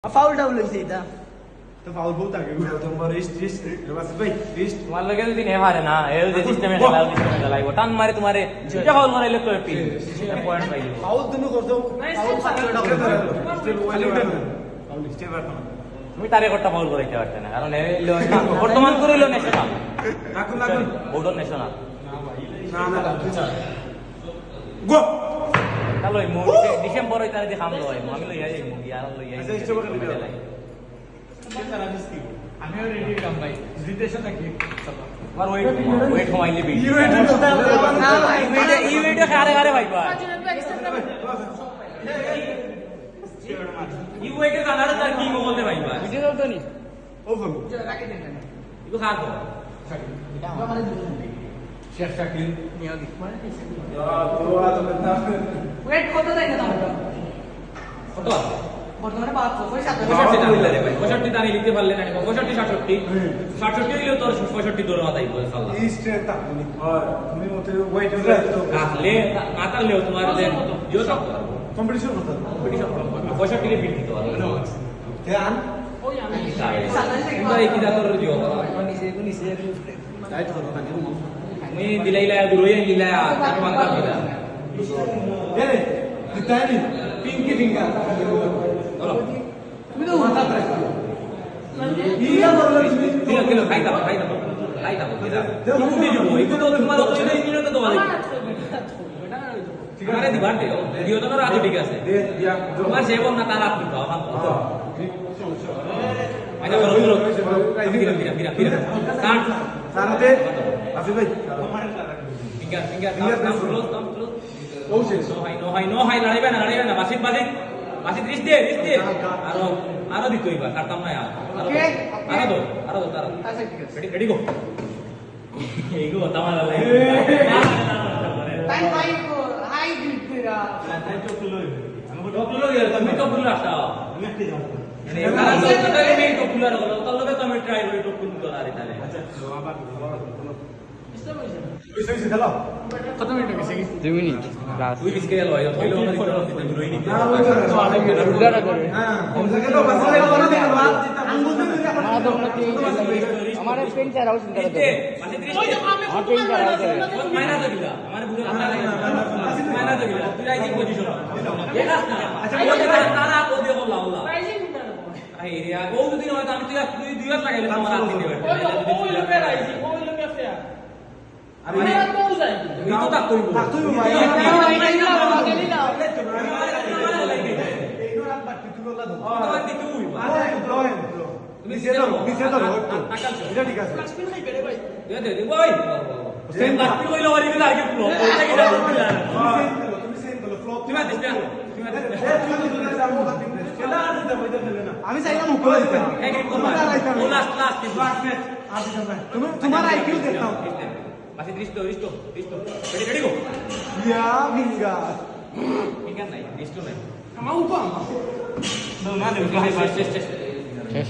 foul towel হইছে এটা তো ফাউল বহুত আগে তোমার রিস্ট বাসিত ভাই রিস্ট তোমার লগে যদি নে পারে না এই যে সিস্টেমে খেলাইব টান মারে তোমারে এটা ফাউল মারাইলে তো পি পয়েন্ট পাইলো ফাউল তুমি করছো ফাউল স্টিল তুমি তারে একটা ফাউল করাইতে পারতে না কারণ বর্তমান করিল ন্যাশনাল রাখুন রাখুন বোর্ডন ন্যাশনাল না গো তাহলে ডিসেম্বর হইতে যদি খাম লয় আমি লই যাই মুগি আর লই যাই আমিও রেডি কাম ভাই জিতেছ নাকি আর ওয়েট কমাইলে বি ইউএইটে খারে খারে ভাই ভাই ইউএইটে জানার তার কি বলতে ভাই ভাই ভিডিও তো নি ও বলবো ইগো খাবো শেখ শাকিল নিয়োগি তো ওয়েট কত দেয় না তোমার কত আছে বর্তমানে 500 65 দানি লিখতে পারলে না 65 67 67 হইলো তোর 65 দৌড় মাথায় বলে সাল্লাহ এই স্ট্রেট আপনি তুমি মতে ওয়েট হয়ে আসলে মাতালেও তোমার যে জিও সব কম্পিটিশন করতে কম্পিটিশন 65 কে বিট দিতে পারবে ধ্যান ওই আমি কিন্তু এই কিটা তোর জিও নিচে রাইট করো কাজে আমি দিলাইলা দুরই দিলা আর বাংলা দিলা এরে দিতাইনি পিঙ্কি ফিঙ্গার চলো তুমি তো মাথা প্রেস ইয়া বললে তুমি কিলো কিলো খাইতা খাইতা দিলা তুমি দিব ইগো তো তোমার অত দিলে তো তোমার ঠিকানা দিবার দিও তো রাজু ঠিক আছে দে দিয়া তোমার সেবন না তার আপনি দাও আমার আচ্ছা বলো ফিরা স্টার্ট সারাতে আসিফ ভাই ফিঙ্গার ক্লোজ ও শেষ নো হাই লড়াইবে না বাসিত রিস্ট দে আরো দিত এবার কাটতাম না আরো দো তারা আচ্ছা ঠিক আছে রেডি গো এইগো তামার লাগে টাইম হাই গ্রিড কইরা টপলো গেল তুমি টপলো আসা মানে তারা তো টোটালি মেইন টপলো আর হলো তার লগে তো আমি ট্রাই করি টপলো করার তাহলে আচ্ছা আবার সিস্টেম হইছে ওই খেলো কত মিনিট গেছে কি 2 মিনিট লাস্ট তুই কিছু খেয়াল হয় হইলো না দিতে দিতে রই নিতে না ওই করে রুলারা করে হ্যাঁ গেল বাস লাগে বলা দিল আঙ্গুল দিয়ে আমার তো মনে আমার পেন চার আউট চিন্তা করতে ওই তো আমি আমার পেন চার আউট মাইনা তো দিলা আমার বুঝে মাইনা তো দিলা তুই রাইজিং পজিশন একাস না আচ্ছা ওই তারা কোদে বললা বললা প্রাইজিং দিতে না আই রিয়া ও দুদিন হয়তো আমি তুই দুই হাত লাগাইলে তোমার হাত দিতে ওই তো ওই লোকে রাইজিং ওই লোকে ফেয়ার আমি আমি আর তো যাই তুই তো তাক কইব তুই ভাই তোমার দিতে উই তুমি নিচে তো এটা ঠিক আছে দে বই সেম লাস্ট কইলো ওরি গেল আগে পুরো ওইটা কি দাও তুমি সেম করো ফ্লো তুমি আদিস না তুমি আদিস আমি চাইলাম উপরে দিতে এক এক করবা ও লাস্ট তুমি তোমার আইকিউ দেখতাম বাসি দৃষ্টো রেডি গো ইয়া মিঙ্গা ঠিক নাই দৃষ্টো নাই আমার উপর না না হাই ফার্স্ট টেস্ট শেষ